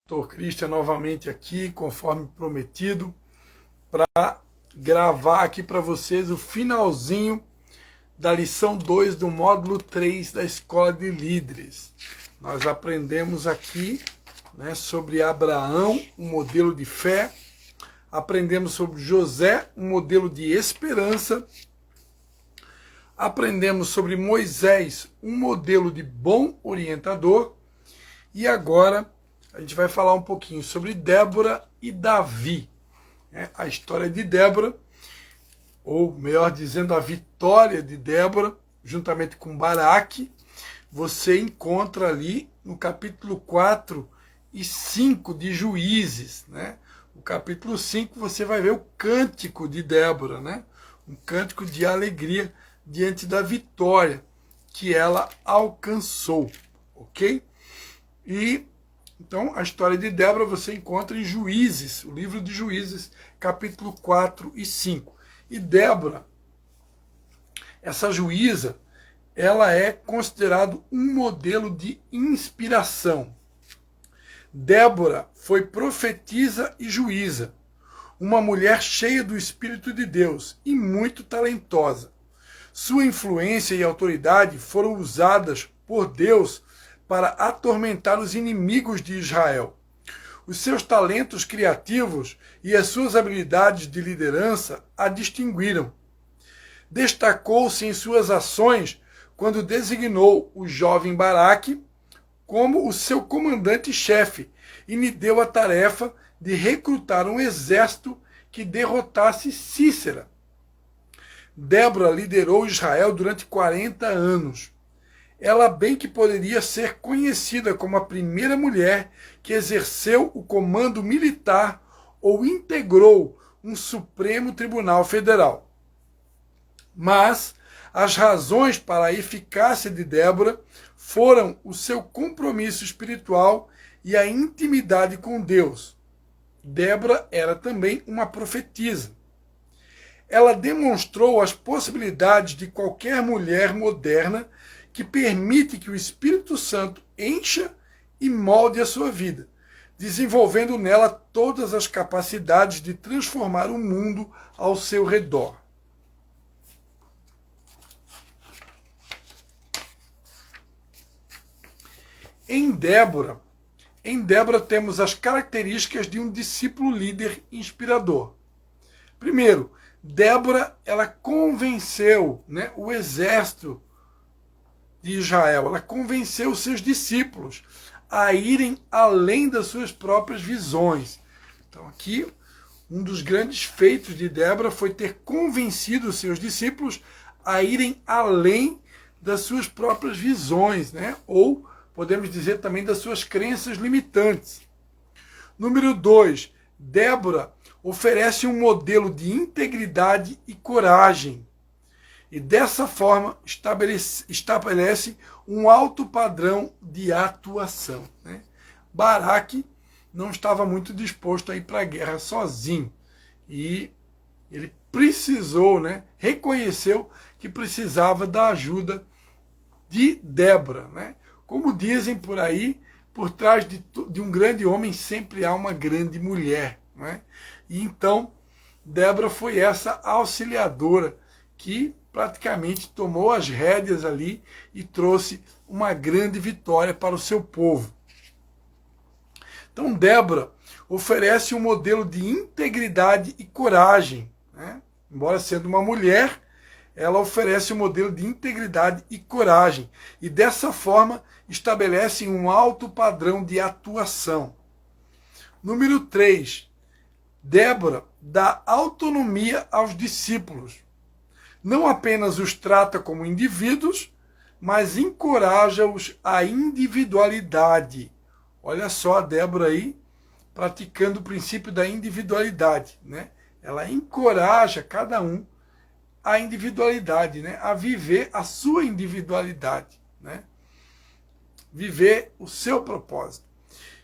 Pastor Cristian novamente aqui, conforme prometido, para gravar aqui para vocês o finalzinho da lição 2 do módulo 3 da Escola de Líderes. Nós aprendemos aqui, né, sobre Abraão, um modelo de fé, aprendemos sobre José, um modelo de esperança, aprendemos sobre Moisés, um modelo de bom orientador, e agora a gente vai falar um pouquinho sobre Débora e Davi. A história de Débora, ou melhor dizendo, a vitória de Débora, juntamente com Baraque, você encontra ali no capítulo 4 e 5 de Juízes. Né? No capítulo 5 você vai ver o cântico de Débora, né? Um cântico de alegria diante da vitória que ela alcançou. Ok? Então, a história de Débora você encontra em Juízes, o livro de Juízes, capítulo 4 e 5. E Débora, essa juíza, ela é considerada um modelo de inspiração. Débora foi profetisa e juíza, uma mulher cheia do Espírito de Deus e muito talentosa. Sua influência e autoridade foram usadas por Deus para atormentar os inimigos de Israel. Os seus talentos criativos e as suas habilidades de liderança a distinguiram. Destacou-se em suas ações quando designou o jovem Baraque como o seu comandante-chefe e lhe deu a tarefa de recrutar um exército que derrotasse Sísera. Débora liderou Israel durante 40 anos. Ela bem que poderia ser conhecida como a primeira mulher que exerceu o comando militar ou integrou um Supremo Tribunal Federal. Mas as razões para a eficácia de Débora foram o seu compromisso espiritual e a intimidade com Deus. Débora era também uma profetisa. Ela demonstrou as possibilidades de qualquer mulher moderna que permite que o Espírito Santo encha e molde a sua vida, desenvolvendo nela todas as capacidades de transformar o mundo ao seu redor. Em Débora temos as características de um discípulo líder inspirador. Primeiro, Débora, ela convenceu, né, o exército de Israel, ela convenceu os seus discípulos a irem além das suas próprias visões. Então aqui, um dos grandes feitos de Débora foi ter convencido os seus discípulos a irem além das suas próprias visões, né? Ou podemos dizer também das suas crenças limitantes. Número 2, Débora oferece um modelo de integridade e coragem. E dessa forma estabelece um alto padrão de atuação. Né? Baraque não estava muito disposto a ir para a guerra sozinho. E ele precisou, né, reconheceu que precisava da ajuda de Débora. Né? Como dizem por aí, por trás de um grande homem sempre há uma grande mulher. Né? E então, Débora foi essa auxiliadora que praticamente tomou as rédeas ali e trouxe uma grande vitória para o seu povo. Então, Débora oferece um modelo de integridade e coragem. Né? Embora sendo uma mulher, ela oferece um modelo de integridade e coragem. E dessa forma, estabelece um alto padrão de atuação. Número 3. Débora dá autonomia aos discípulos. Não apenas os trata como indivíduos, mas encoraja-os à individualidade. Olha só a Débora aí, praticando o princípio da individualidade. Né? Ela encoraja cada um à individualidade, né? A viver a sua individualidade. Né? Viver o seu propósito.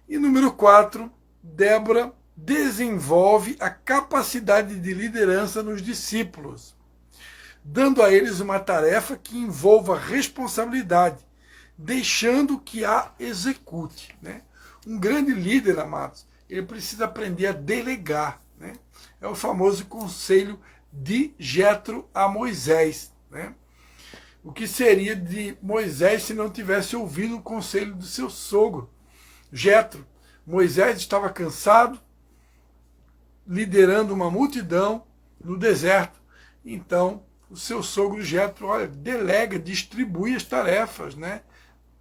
E número 4, Débora desenvolve a capacidade de liderança nos discípulos, dando a eles uma tarefa que envolva responsabilidade, deixando que a execute. Né? Um grande líder, amados, ele precisa aprender a delegar, né? É o famoso conselho de Jetro a Moisés, né? O que seria de Moisés se não tivesse ouvido o conselho do seu sogro, Jetro? Moisés estava cansado, liderando uma multidão no deserto. Então, o seu sogro Jetro, olha, delega, distribui as tarefas, né?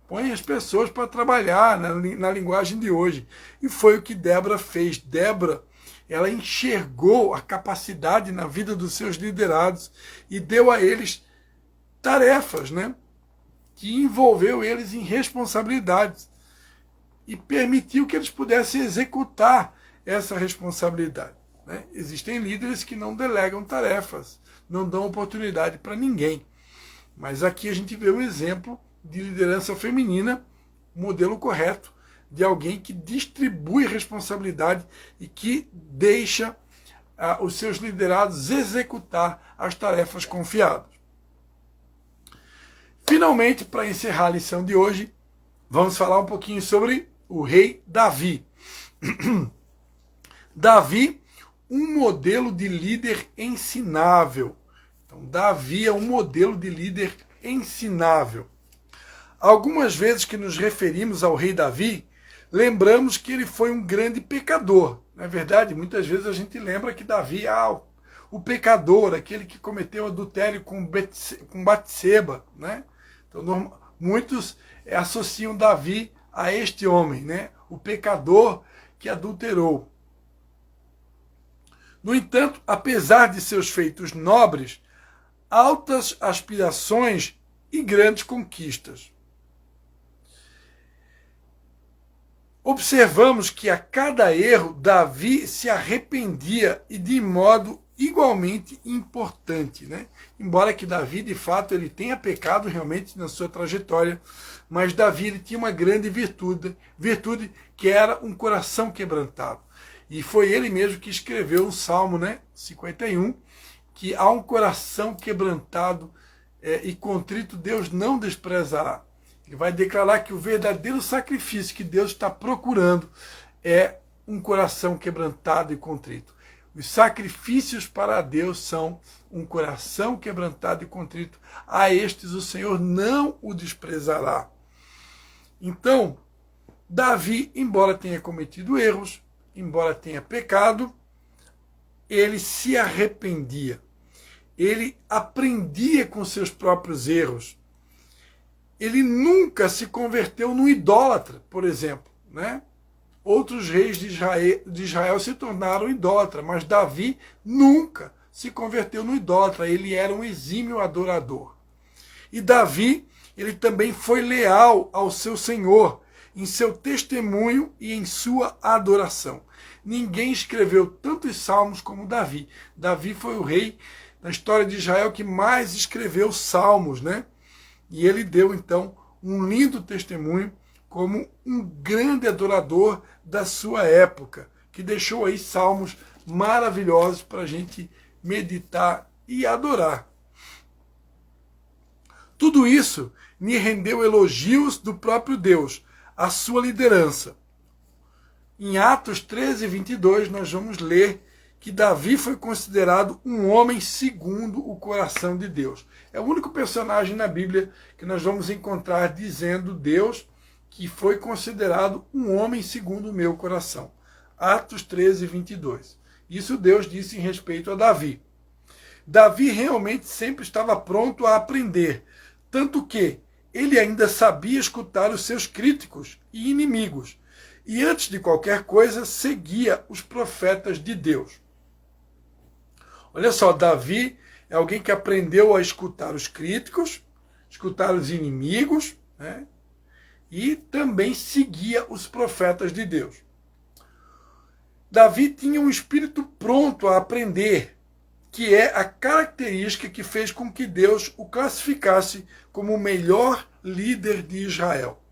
Põe as pessoas para trabalhar na linguagem de hoje. E foi o que Débora fez. Débora, ela enxergou a capacidade na vida dos seus liderados e deu a eles tarefas, né? Que envolveu eles em responsabilidades e permitiu que eles pudessem executar essa responsabilidade, né? Existem líderes que não delegam tarefas, não dão oportunidade para ninguém. Mas aqui a gente vê um exemplo de liderança feminina, modelo correto, de alguém que distribui responsabilidade e que deixa os seus liderados executar as tarefas confiadas. Finalmente, para encerrar a lição de hoje, vamos falar um pouquinho sobre o rei Davi. Davi, um modelo de líder ensinável. Então, Davi é um modelo de líder ensinável. Algumas vezes que nos referimos ao rei Davi, lembramos que ele foi um grande pecador. Não é verdade? Muitas vezes a gente lembra que Davi é o pecador, aquele que cometeu adultério com Batseba, né? Então, muitos associam Davi a este homem, né? O pecador que adulterou. No entanto, apesar de seus feitos nobres, altas aspirações e grandes conquistas. Observamos que a cada erro Davi se arrependia e de modo igualmente importante, né? Embora que Davi, de fato, ele tenha pecado realmente na sua trajetória, mas Davi ele tinha uma grande virtude que era um coração quebrantado. E foi ele mesmo que escreveu o Salmo, né, 51, que há um coração quebrantado e contrito Deus não desprezará. Ele vai declarar que o verdadeiro sacrifício que Deus está procurando é um coração quebrantado e contrito. Os sacrifícios para Deus são um coração quebrantado e contrito. A estes o Senhor não o desprezará. Então, Davi, embora tenha cometido erros, embora tenha pecado, ele se arrependia. Ele aprendia com seus próprios erros. Ele nunca se converteu num idólatra, por exemplo, né? Outros reis de Israel se tornaram idólatras, mas Davi nunca se converteu no idólatra. Ele era um exímio adorador. E Davi, ele também foi leal ao seu Senhor, em seu testemunho e em sua adoração. Ninguém escreveu tantos salmos como Davi. Davi foi o rei na história de Israel que mais escreveu salmos, né? E ele deu, então, um lindo testemunho como um grande adorador da sua época, que deixou aí salmos maravilhosos para a gente meditar e adorar. Tudo isso me rendeu elogios do próprio Deus, a sua liderança. Em Atos 13, 22, nós vamos ler que Davi foi considerado um homem segundo o coração de Deus. É o único personagem na Bíblia que nós vamos encontrar dizendo Deus que foi considerado um homem segundo o meu coração. Atos 13, 22. Isso Deus disse em respeito a Davi. Davi realmente sempre estava pronto a aprender, tanto que ele ainda sabia escutar os seus críticos e inimigos, e antes de qualquer coisa seguia os profetas de Deus. Olha só, Davi é alguém que aprendeu a escutar os críticos, escutar os inimigos, né? E também seguia os profetas de Deus. Davi tinha um espírito pronto a aprender, que é a característica que fez com que Deus o classificasse como o melhor líder de Israel.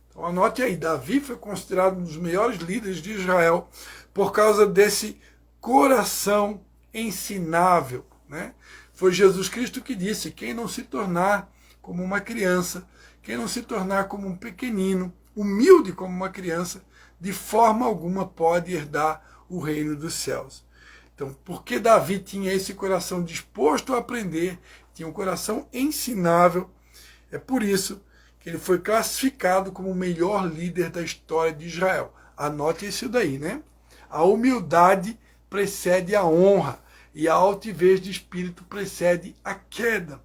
Então anote aí, Davi foi considerado um dos melhores líderes de Israel por causa desse coração ensinável, né? Foi Jesus Cristo que disse: quem não se tornar como uma criança, quem não se tornar como um pequenino, humilde como uma criança, de forma alguma pode herdar o reino dos céus. Então, porque Davi tinha esse coração disposto a aprender, tinha um coração ensinável, é por isso que ele foi classificado como o melhor líder da história de Israel. Anote isso daí, né? A humildade precede a honra e a altivez de espírito precede a queda.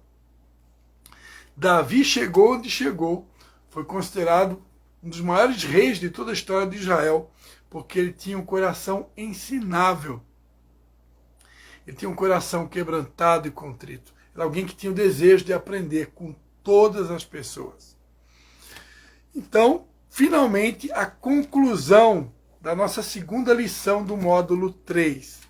Davi chegou onde chegou, foi considerado um dos maiores reis de toda a história de Israel, porque ele tinha um coração ensinável. Ele tinha um coração quebrantado e contrito. Era alguém que tinha o desejo de aprender com todas as pessoas. Então, finalmente, a conclusão da nossa segunda lição do módulo 3.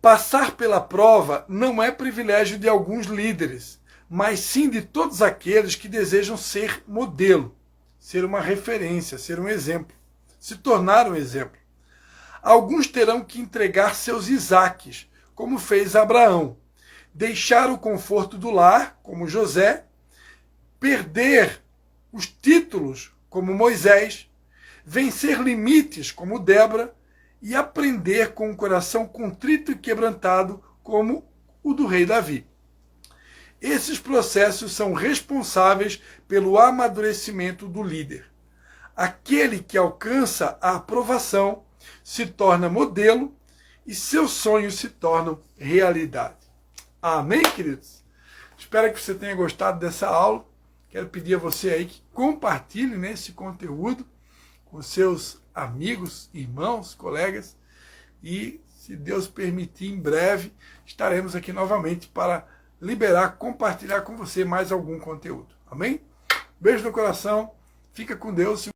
Passar pela prova não é privilégio de alguns líderes, mas sim de todos aqueles que desejam ser modelo, ser uma referência, ser um exemplo, se tornar um exemplo. Alguns terão que entregar seus Isaques, como fez Abraão, deixar o conforto do lar, como José, perder os títulos, como Moisés, vencer limites, como Débora, e aprender com um coração contrito e quebrantado, como o do rei Davi. Esses processos são responsáveis pelo amadurecimento do líder. Aquele que alcança a aprovação se torna modelo e seus sonhos se tornam realidade. Amém, queridos? Espero que você tenha gostado dessa aula. Quero pedir a você aí que compartilhe, né, esse conteúdo com seus amigos, irmãos, colegas. E, se Deus permitir, em breve estaremos aqui novamente para liberar, compartilhar com você mais algum conteúdo. Amém? Beijo no coração. Fica com Deus.